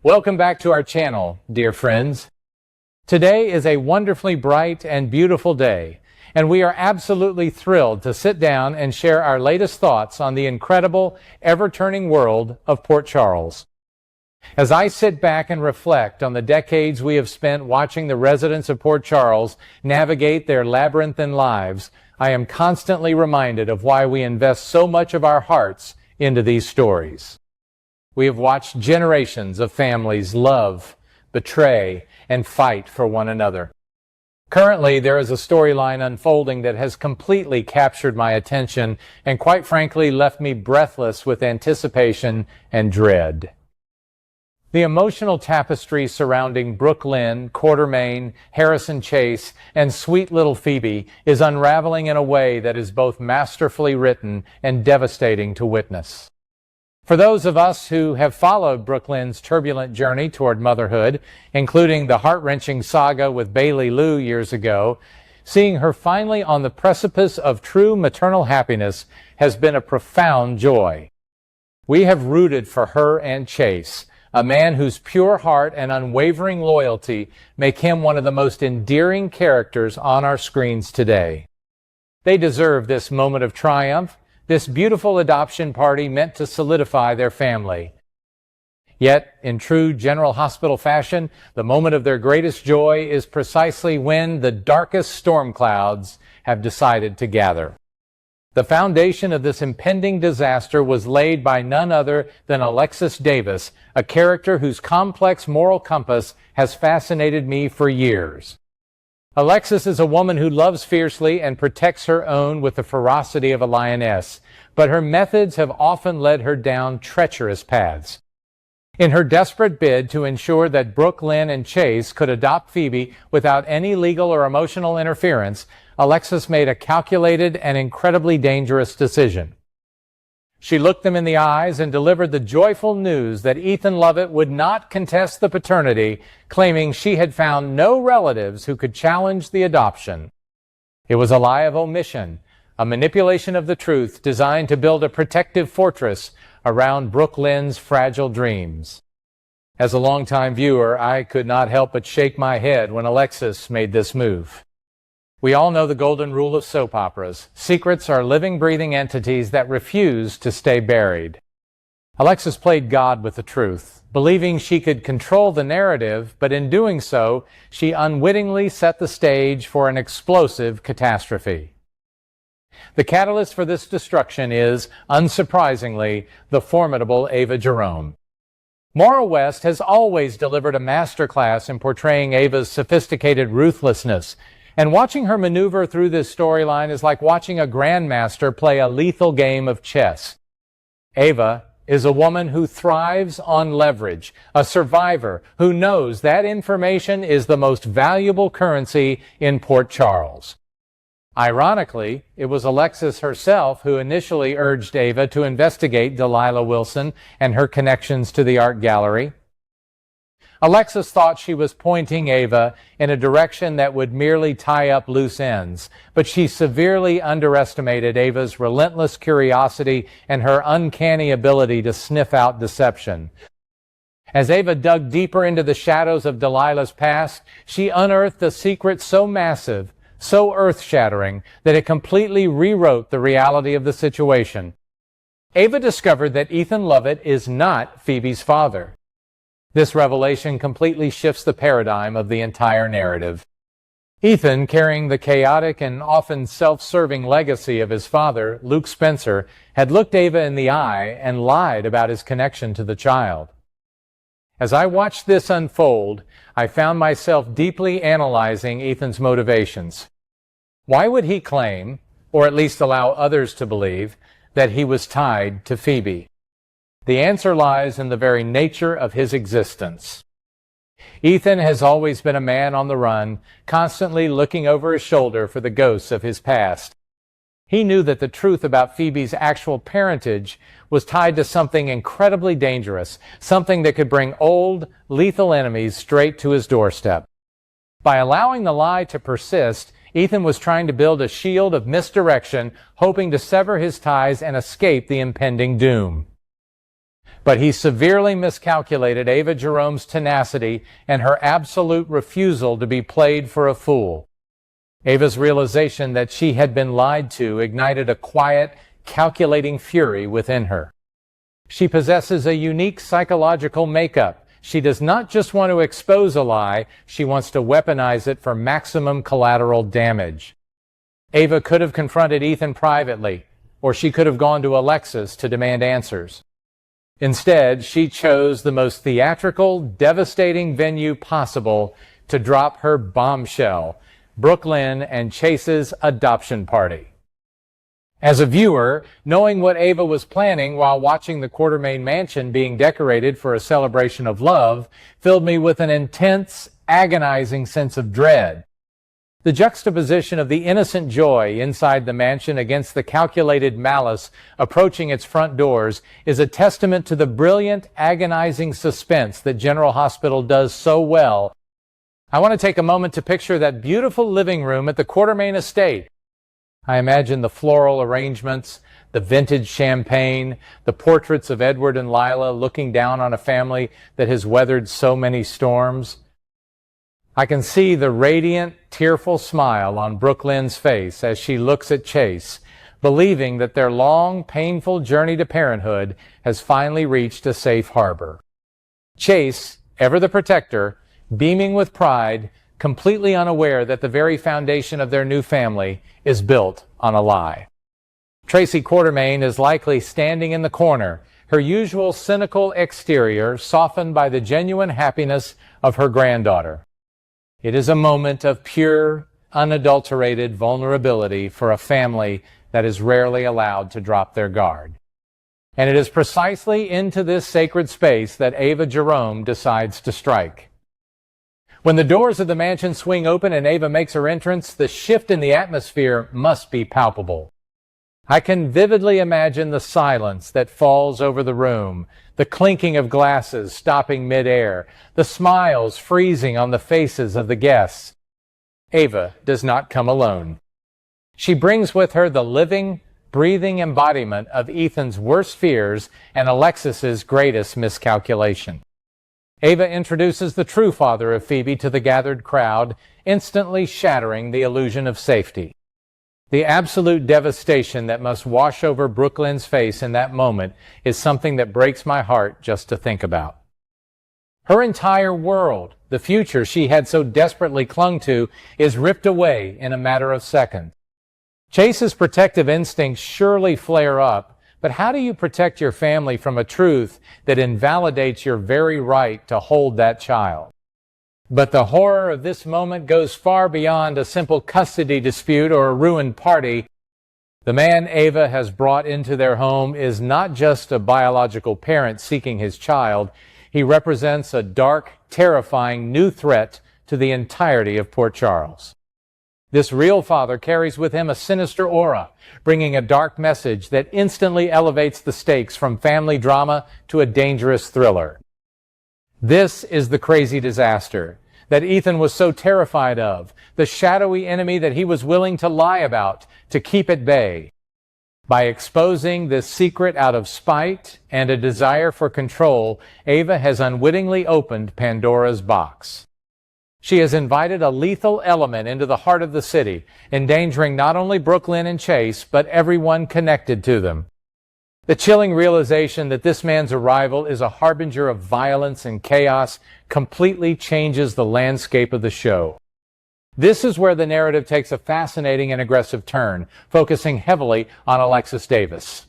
Welcome back to our channel, dear friends. Today is a wonderfully bright and beautiful day, and we are absolutely thrilled to sit down and share our latest thoughts on the incredible, ever-turning world of Port Charles. As I sit back and reflect on the decades we have spent watching the residents of Port Charles navigate their labyrinthine lives, I am constantly reminded of why we invest so much of our hearts into these stories. We have watched generations of families love, betray, and fight for one another. Currently, there is a storyline unfolding that has completely captured my attention and quite frankly left me breathless with anticipation and dread. The emotional tapestry surrounding Brooke Lynn, Quartermaine, Harrison Chase, and sweet little Phoebe is unraveling in a way that is both masterfully written and devastating to witness. For those of us who have followed Brooke Lynn's turbulent journey toward motherhood, including the heart-wrenching saga with Bailey Lou years ago, seeing her finally on the precipice of true maternal happiness has been a profound joy. We have rooted for her and Chase, a man whose pure heart and unwavering loyalty make him one of the most endearing characters on our screens today. They deserve this moment of triumph, this beautiful adoption party meant to solidify their family. Yet, in true General Hospital fashion, the moment of their greatest joy is precisely when the darkest storm clouds have decided to gather. The foundation of this impending disaster was laid by none other than Alexis Davis, a character whose complex moral compass has fascinated me for years. Alexis is a woman who loves fiercely and protects her own with the ferocity of a lioness, but her methods have often led her down treacherous paths. In her desperate bid to ensure that Brooke Lynn and Chase could adopt Phoebe without any legal or emotional interference, Alexis made a calculated and incredibly dangerous decision. She looked them in the eyes and delivered the joyful news that Ethan Lovett would not contest the paternity, claiming she had found no relatives who could challenge the adoption. It was a lie of omission, a manipulation of the truth designed to build a protective fortress around Brooke Lynn's fragile dreams. As a longtime viewer, I could not help but shake my head when Alexis made this move. We all know the golden rule of soap operas. Secrets are living, breathing entities that refuse to stay buried. Alexis played God with the truth, believing she could control the narrative, but in doing so, she unwittingly set the stage for an explosive catastrophe. The catalyst for this destruction is, unsurprisingly, the formidable Ava Jerome. Maura West has always delivered a masterclass in portraying Ava's sophisticated ruthlessness, and watching her maneuver through this storyline is like watching a grandmaster play a lethal game of chess. Ava is a woman who thrives on leverage, a survivor who knows that information is the most valuable currency in Port Charles. Ironically, it was Alexis herself who initially urged Ava to investigate Delilah Wilson and her connections to the art gallery. Alexis thought she was pointing Ava in a direction that would merely tie up loose ends, but she severely underestimated Ava's relentless curiosity and her uncanny ability to sniff out deception. As Ava dug deeper into the shadows of Delilah's past, she unearthed a secret so massive, so earth-shattering, that it completely rewrote the reality of the situation. Ava discovered that Ethan Lovett is not Phoebe's father. This revelation completely shifts the paradigm of the entire narrative. Ethan, carrying the chaotic and often self-serving legacy of his father, Luke Spencer, had looked Ava in the eye and lied about his connection to the child. As I watched this unfold, I found myself deeply analyzing Ethan's motivations. Why would he claim, or at least allow others to believe, that he was tied to Phoebe? The answer lies in the very nature of his existence. Ethan has always been a man on the run, constantly looking over his shoulder for the ghosts of his past. He knew that the truth about Phoebe's actual parentage was tied to something incredibly dangerous, something that could bring old, lethal enemies straight to his doorstep. By allowing the lie to persist, Ethan was trying to build a shield of misdirection, hoping to sever his ties and escape the impending doom. But he severely miscalculated Ava Jerome's tenacity and her absolute refusal to be played for a fool. Ava's realization that she had been lied to ignited a quiet, calculating fury within her. She possesses a unique psychological makeup. She does not just want to expose a lie, she wants to weaponize it for maximum collateral damage. Ava could have confronted Ethan privately, or she could have gone to Alexis to demand answers. Instead, she chose the most theatrical, devastating venue possible to drop her bombshell, Brooklyn and Chase's adoption party. As a viewer, knowing what Ava was planning while watching the Quartermaine mansion being decorated for a celebration of love filled me with an intense, agonizing sense of dread. The juxtaposition of the innocent joy inside the mansion against the calculated malice approaching its front doors is a testament to the brilliant, agonizing suspense that General Hospital does so well. I want to take a moment to picture that beautiful living room at the Quartermaine estate. I imagine the floral arrangements, the vintage champagne, the portraits of Edward and Lila looking down on a family that has weathered so many storms. I can see the radiant, tearful smile on Brooklyn's face as she looks at Chase, believing that their long, painful journey to parenthood has finally reached a safe harbor. Chase, ever the protector, beaming with pride, completely unaware that the very foundation of their new family is built on a lie. Tracy Quartermaine is likely standing in the corner, her usual cynical exterior softened by the genuine happiness of her granddaughter. It is a moment of pure, unadulterated vulnerability for a family that is rarely allowed to drop their guard. And it is precisely into this sacred space that Ava Jerome decides to strike. When the doors of the mansion swing open and Ava makes her entrance, the shift in the atmosphere must be palpable. I can vividly imagine the silence that falls over the room, the clinking of glasses stopping midair, the smiles freezing on the faces of the guests. Ava does not come alone. She brings with her the living, breathing embodiment of Ethan's worst fears and Alexis's greatest miscalculation. Ava introduces the true father of Phoebe to the gathered crowd, instantly shattering the illusion of safety. The absolute devastation that must wash over Brooklyn's face in that moment is something that breaks my heart just to think about. Her entire world, the future she had so desperately clung to, is ripped away in a matter of seconds. Chase's protective instincts surely flare up, but how do you protect your family from a truth that invalidates your very right to hold that child? But the horror of this moment goes far beyond a simple custody dispute or a ruined party. The man Ava has brought into their home is not just a biological parent seeking his child. He represents a dark, terrifying new threat to the entirety of Port Charles. This real father carries with him a sinister aura, bringing a dark message that instantly elevates the stakes from family drama to a dangerous thriller. This is the crazy disaster that Ethan was so terrified of, the shadowy enemy that he was willing to lie about to keep at bay. By exposing this secret out of spite and a desire for control, Ava has unwittingly opened Pandora's box. She has invited a lethal element into the heart of the city, endangering not only Brooklyn and Chase, but everyone connected to them. The chilling realization that this man's arrival is a harbinger of violence and chaos completely changes the landscape of the show. This is where the narrative takes a fascinating and aggressive turn, focusing heavily on Alexis Davis.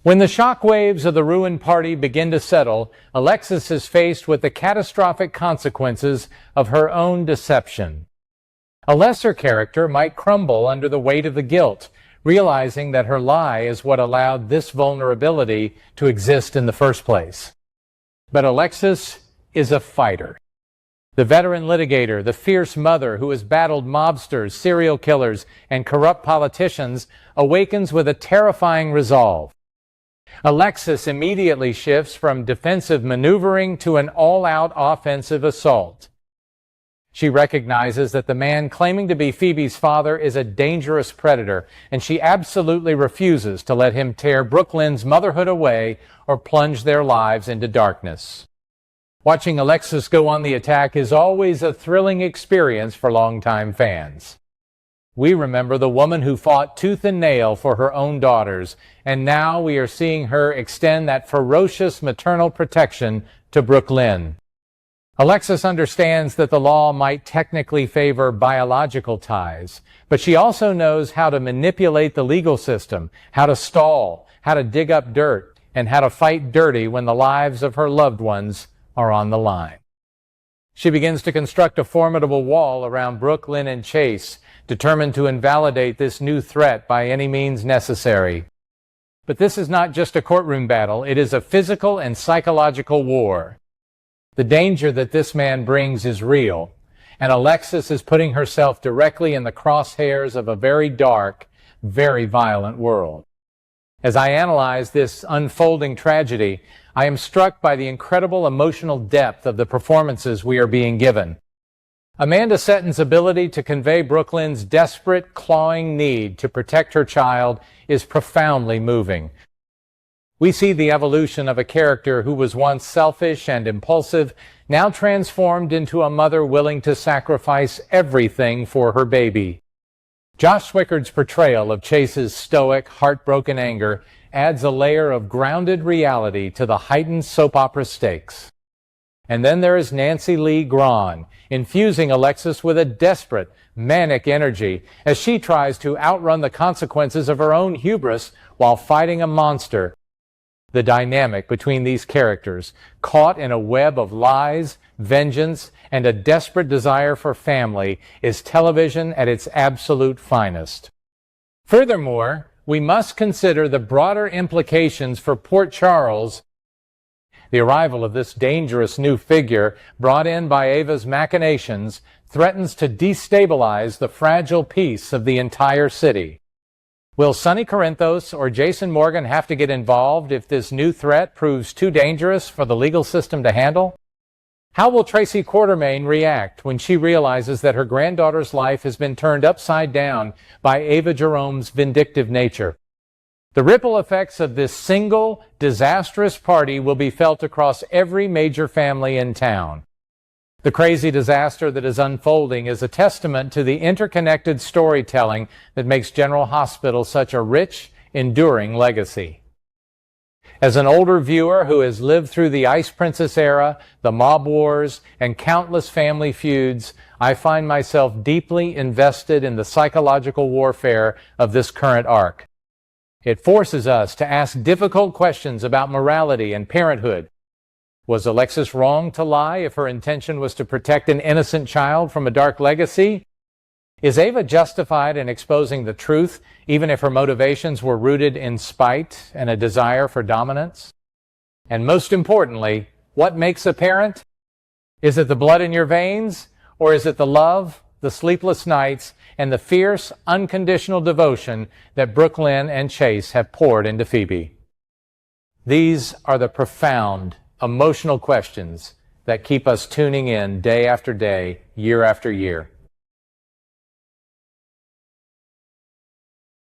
When the shock waves of the ruined party begin to settle, Alexis is faced with the catastrophic consequences of her own deception. A lesser character might crumble under the weight of the guilt, realizing that her lie is what allowed this vulnerability to exist in the first place. But Alexis is a fighter. The veteran litigator, the fierce mother who has battled mobsters, serial killers, and corrupt politicians, awakens with a terrifying resolve. Alexis immediately shifts from defensive maneuvering to an all-out offensive assault. She recognizes that the man claiming to be Phoebe's father is a dangerous predator, and she absolutely refuses to let him tear Brooke Lynn's motherhood away or plunge their lives into darkness. Watching Alexis go on the attack is always a thrilling experience for longtime fans. We remember the woman who fought tooth and nail for her own daughters, and now we are seeing her extend that ferocious maternal protection to Brooke Lynn. Alexis understands that the law might technically favor biological ties, but she also knows how to manipulate the legal system, how to stall, how to dig up dirt, and how to fight dirty when the lives of her loved ones are on the line. She begins to construct a formidable wall around Brooke, Lynn, and Chase, determined to invalidate this new threat by any means necessary. But this is not just a courtroom battle, it is a physical and psychological war. The danger that this man brings is real, and Alexis is putting herself directly in the crosshairs of a very dark, very violent world. As I analyze this unfolding tragedy, I am struck by the incredible emotional depth of the performances we are being given. Amanda Setton's ability to convey Brooke Lynn's desperate, clawing need to protect her child is profoundly moving. We see the evolution of a character who was once selfish and impulsive, now transformed into a mother willing to sacrifice everything for her baby. Josh Swickard's portrayal of Chase's stoic, heartbroken anger adds a layer of grounded reality to the heightened soap opera stakes. And then there is Nancy Lee Grahn, infusing Alexis with a desperate, manic energy as she tries to outrun the consequences of her own hubris while fighting a monster. The dynamic between these characters, caught in a web of lies, vengeance, and a desperate desire for family, is television at its absolute finest. Furthermore, we must consider the broader implications for Port Charles. The arrival of this dangerous new figure, brought in by Ava's machinations, threatens to destabilize the fragile peace of the entire city. Will Sonny Corinthos or Jason Morgan have to get involved if this new threat proves too dangerous for the legal system to handle? How will Tracy Quartermain react when she realizes that her granddaughter's life has been turned upside down by Ava Jerome's vindictive nature? The ripple effects of this single, disastrous party will be felt across every major family in town. The crazy disaster that is unfolding is a testament to the interconnected storytelling that makes General Hospital such a rich, enduring legacy. As an older viewer who has lived through the Ice Princess era, the mob wars, and countless family feuds, I find myself deeply invested in the psychological warfare of this current arc. It forces us to ask difficult questions about morality and parenthood. Was Alexis wrong to lie if her intention was to protect an innocent child from a dark legacy? Is Ava justified in exposing the truth, even if her motivations were rooted in spite and a desire for dominance? And most importantly, what makes a parent? Is it the blood in your veins, or is it the love, the sleepless nights, and the fierce, unconditional devotion that Brooke Lynn and Chase have poured into Phoebe? These are the profound, emotional questions that keep us tuning in day after day, year after year.